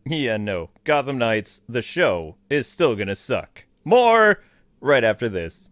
Yeah, no. Gotham Knights, the show, is still gonna suck. More right after this.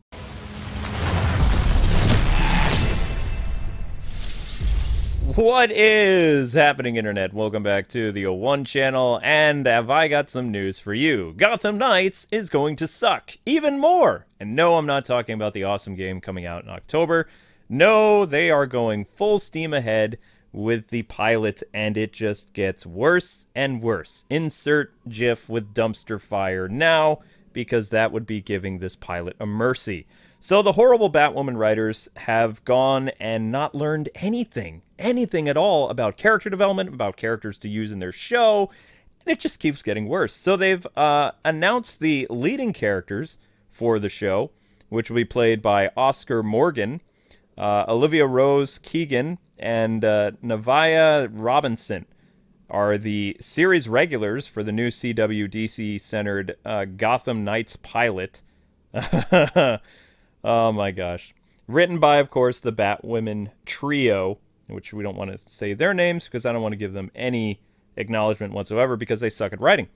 What is happening, Internet? Welcome back to the O1 channel, and have I got some news for you. Gotham Knights is going to suck even more. And no, I'm not talking about the awesome game coming out in October. No, they are going full steam ahead with the pilot, and it just gets worse and worse. Insert GIF with dumpster fire now, because that would be giving this pilot a mercy. So the horrible Batwoman writers have gone and not learned anything at all about character development, about characters to use in their show, and it just keeps getting worse. So they've announced the leading characters for the show, which will be played by Oscar Morgan, Olivia Rose Keegan, and Navia Robinson are the series regulars for the new CW DC-centered Gotham Knights pilot. Oh my gosh. Written by, of course, the Batwomen trio, which we don't want to say their names because I don't want to give them any acknowledgement whatsoever because they suck at writing.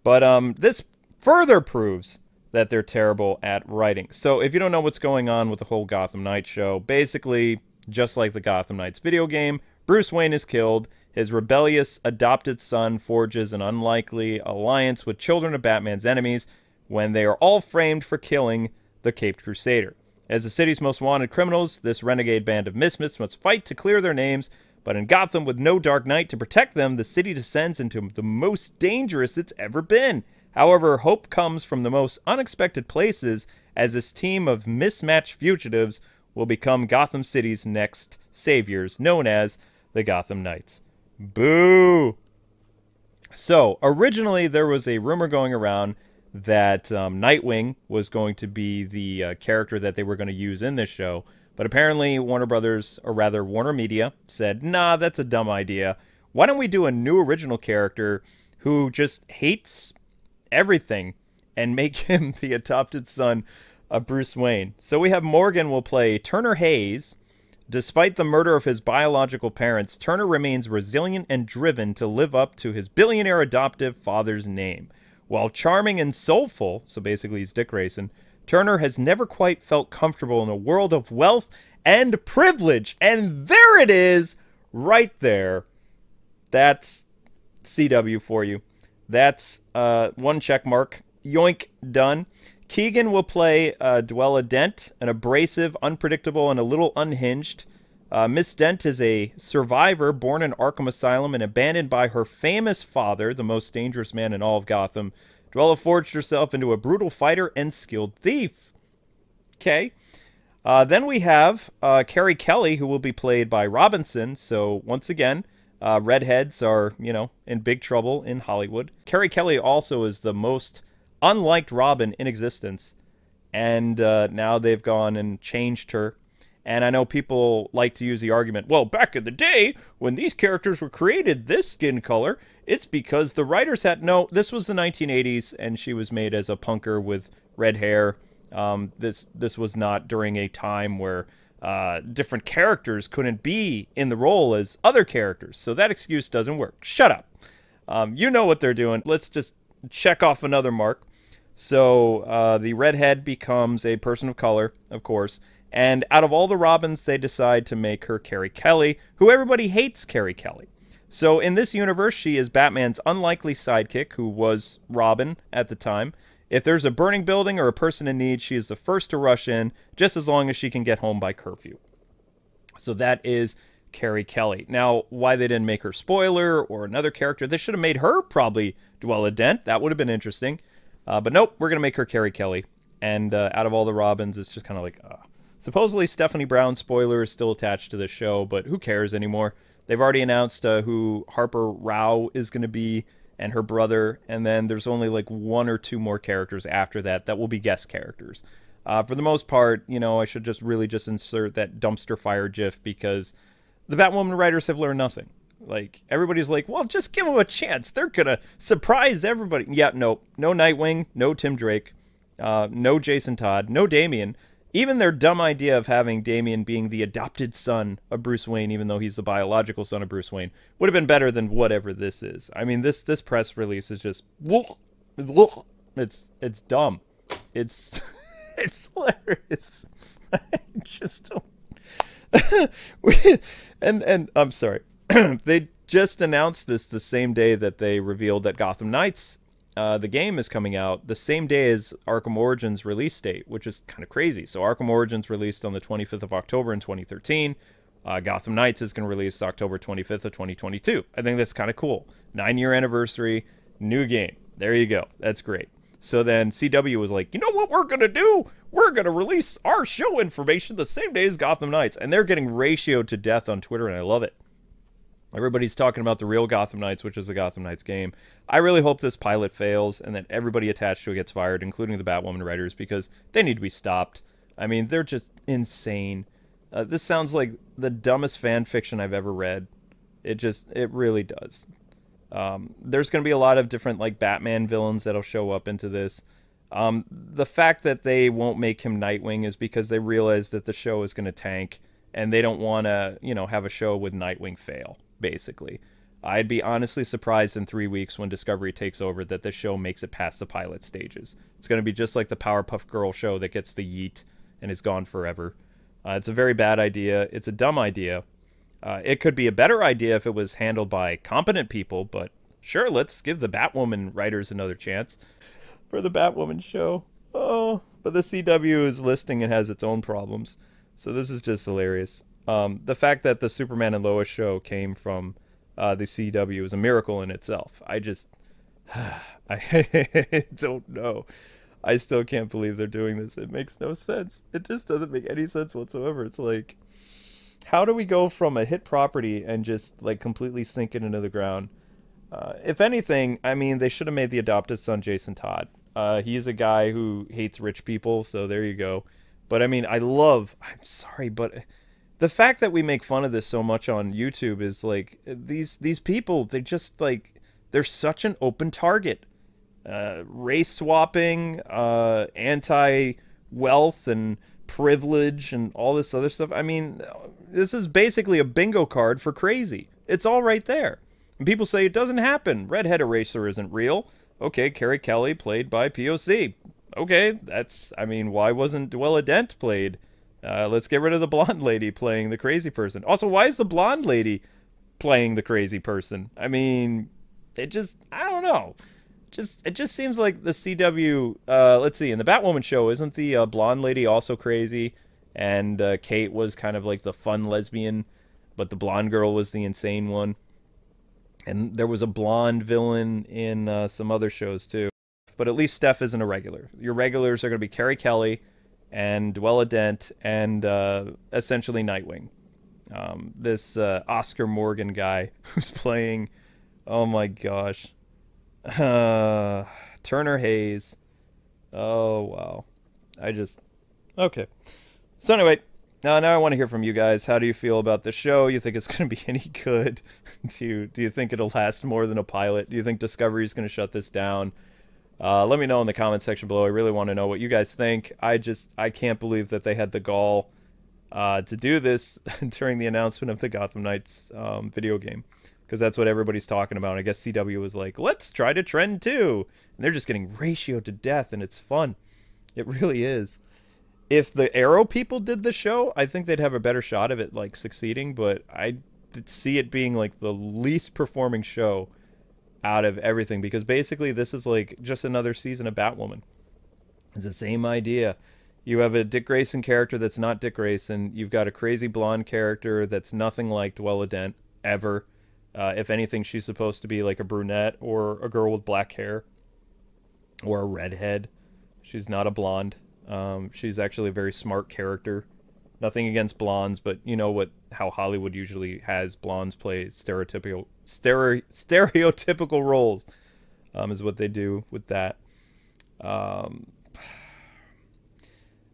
But this further proves that they're terrible at writing. So if you don't know what's going on with the whole Gotham Knights show, basically, just like the Gotham Knights video game, Bruce Wayne is killed. His rebellious adopted son forges an unlikely alliance with children of Batman's enemies when they are all framed for killing the Caped Crusader. As the city's most wanted criminals, this renegade band of misfits must fight to clear their names, but in Gotham, with no Dark Knight to protect them, the city descends into the most dangerous it's ever been. However, hope comes from the most unexpected places, as this team of mismatched fugitives will become Gotham City's next saviors, known as the Gotham Knights. Boo! So, originally there was a rumor going around that Nightwing was going to be the character that they were going to use in this show, but apparently Warner Brothers, or rather Warner Media, said, nah, that's a dumb idea. Why don't we do a new original character who just hates everything and make him the adopted son of Bruce Wayne? So we have Morgan will play Turner Hayes. Despite the murder of his biological parents, Turner remains resilient and driven to live up to his billionaire adoptive father's name. While charming and soulful, so basically he's Dick Grayson, Turner has never quite felt comfortable in a world of wealth and privilege. And there it is, right there. That's CW for you. That's one check mark. Yoink, done. Keegan will play Dwella Dent, an abrasive, unpredictable, and a little unhinged. Miss Dent is a survivor born in Arkham Asylum and abandoned by her famous father, the most dangerous man in all of Gotham. Dwella forged herself into a brutal fighter and skilled thief. Okay. Then we have Carrie Kelly, who will be played by Robinson. So, once again, redheads are, you know, in big trouble in Hollywood. Carrie Kelly also is the most unliked Robin in existence. And now they've gone and changed her. And I know people like to use the argument, well, back in the day, when these characters were created this skin color, it's because the writers had... No, this was the 1980s, and she was made as a punker with red hair. This was not during a time where different characters couldn't be in the role as other characters. So that excuse doesn't work. Shut up. You know what they're doing. Let's just check off another mark. So the redhead becomes a person of color, of course. And out of all the Robins, they decide to make her Carrie Kelly, who everybody hates Carrie Kelly. So in this universe, she is Batman's unlikely sidekick, who was Robin at the time. If there's a burning building or a person in need, she is the first to rush in, just as long as she can get home by curfew. So that is Carrie Kelly. Now, why they didn't make her Spoiler or another character, they should have made her probably Dwella Dent. That would have been interesting. But nope, we're going to make her Carrie Kelly. And out of all the Robins, it's just kind of like... Supposedly, Stephanie Brown, Spoiler, is still attached to the show, but who cares anymore? They've already announced who Harper Rao is going to be and her brother, and then there's only like one or two more characters after that that will be guest characters. For the most part, you know, I should just really just insert that dumpster fire gif because the Batwoman writers have learned nothing. Like, everybody's like, well, just give them a chance. They're going to surprise everybody. Yeah, no Nightwing, no Tim Drake, no Jason Todd, no Damian. Even their dumb idea of having Damian being the adopted son of Bruce Wayne, even though he's the biological son of Bruce Wayne, would have been better than whatever this is. I mean, this press release is just it's dumb. It's it's hilarious. I just don't. and I'm sorry. They just announced this the same day that they revealed that Gotham Knights, the game, is coming out the same day as Arkham Origins release date, which is kind of crazy. So Arkham Origins released on the 25th of October in 2013. Gotham Knights is going to release October 25th of 2022. I think that's kind of cool. 9-year anniversary, new game. There you go. That's great. So then CW was like, you know what we're going to do? We're going to release our show information the same day as Gotham Knights. And they're getting ratioed to death on Twitter, and I love it. Everybody's talking about the real Gotham Knights, which is the Gotham Knights game. I really hope this pilot fails and that everybody attached to it gets fired, including the Batwoman writers, because they need to be stopped. I mean, they're just insane. This sounds like the dumbest fan fiction I've ever read. It really does. There's going to be a lot of different, like, Batman villains that'll show up into this. The fact that they won't make him Nightwing is because they realize that the show is going to tank, and they don't want to, have a show with Nightwing fail, basically. I'd be honestly surprised in 3 weeks when Discovery takes over that the show makes it past the pilot stages. It's going to be just like the Powerpuff Girl show that gets the yeet and is gone forever. It's a very bad idea. It's a dumb idea. It could be a better idea if it was handled by competent people, but sure, let's give the Batwoman writers another chance for the Batwoman show. Oh, but the CW is listing and has its own problems. So this is just hilarious. The fact that the Superman and Lois show came from the CW is a miracle in itself. I don't know. I still can't believe they're doing this. It makes no sense. It just doesn't make any sense whatsoever. It's like, how do we go from a hit property and just like completely sink it into the ground? If anything, I mean, they should have made the adopted son Jason Todd. He's a guy who hates rich people, so there you go. But I mean, I'm sorry, but the fact that we make fun of this so much on YouTube is like, these people, they just like, they're such an open target. Race swapping, anti-wealth and privilege and all this other stuff. I mean, this is basically a bingo card for crazy. It's all right there. And people say it doesn't happen. Redhead Eraser isn't real. Okay, Carrie Kelly played by POC. Okay, why wasn't Dwella Dent played? Let's get rid of the blonde lady playing the crazy person. Also, why is the blonde lady playing the crazy person? I mean, I don't know. It just seems like the CW, let's see, in the Batwoman show, isn't the blonde lady also crazy? And Kate was kind of like the fun lesbian, but the blonde girl was the insane one. And there was a blonde villain in some other shows too. But at least Steph isn't a regular. Your regulars are going to be Carrie Kelly and Dwella Dent and essentially Nightwing. This Oscar Morgan guy who's playing, oh my gosh, Turner Hayes. Oh, wow. Okay. So anyway, now I want to hear from you guys. How do you feel about the show? You think it's going to be any good? Do you think it'll last more than a pilot? Do you think Discovery is going to shut this down? Let me know in the comment section below. I really want to know what you guys think. I can't believe that they had the gall to do this during the announcement of the Gotham Knights video game. Because that's what everybody's talking about. I guess CW was like, let's try to trend too. And they're just getting ratioed to death, and it's fun. It really is. If the Arrow people did the show, I think they'd have a better shot of it like succeeding, but I see it being like the least performing show out of everything, because basically this is like just another season of Batwoman. It's the same idea. You have a Dick Grayson character that's not Dick Grayson. You've got a crazy blonde character that's nothing like Dwella Dent ever. If anything, she's supposed to be like a brunette or a girl with black hair or a redhead. She's not a blonde. She's actually a very smart character. Nothing against blondes, but you know how Hollywood usually has blondes play stereotypical roles, is what they do with that.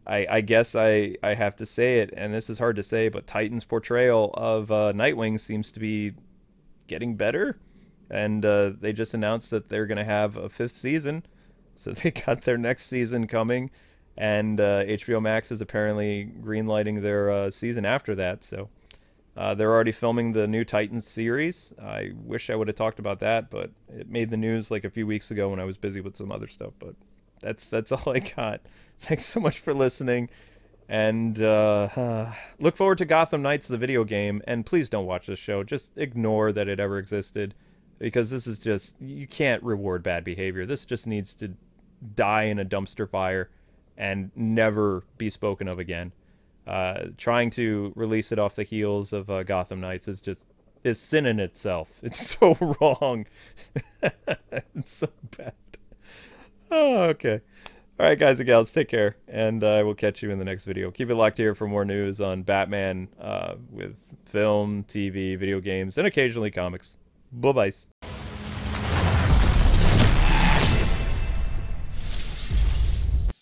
I guess I have to say it, and this is hard to say, but Titan's portrayal of Nightwing seems to be getting better, and they just announced that they're going to have a 5th season, so they got their next season coming, and HBO Max is apparently greenlighting their season after that. So they're already filming the new Titans series. I wish I would have talked about that, but it made the news like a few weeks ago when I was busy with some other stuff. But that's all I got. Thanks so much for listening, and look forward to Gotham Knights, the video game. And please don't watch this show. Just ignore that it ever existed, because this is just, you can't reward bad behavior. This just needs to die in a dumpster fire and never be spoken of again. Trying to release it off the heels of Gotham Knights is sin in itself. It's so wrong. It's so bad. Oh, okay. All right, guys and gals, take care, and I will catch you in the next video. Keep it locked here for more news on Batman with film, TV, video games, and occasionally comics. Bye-bye.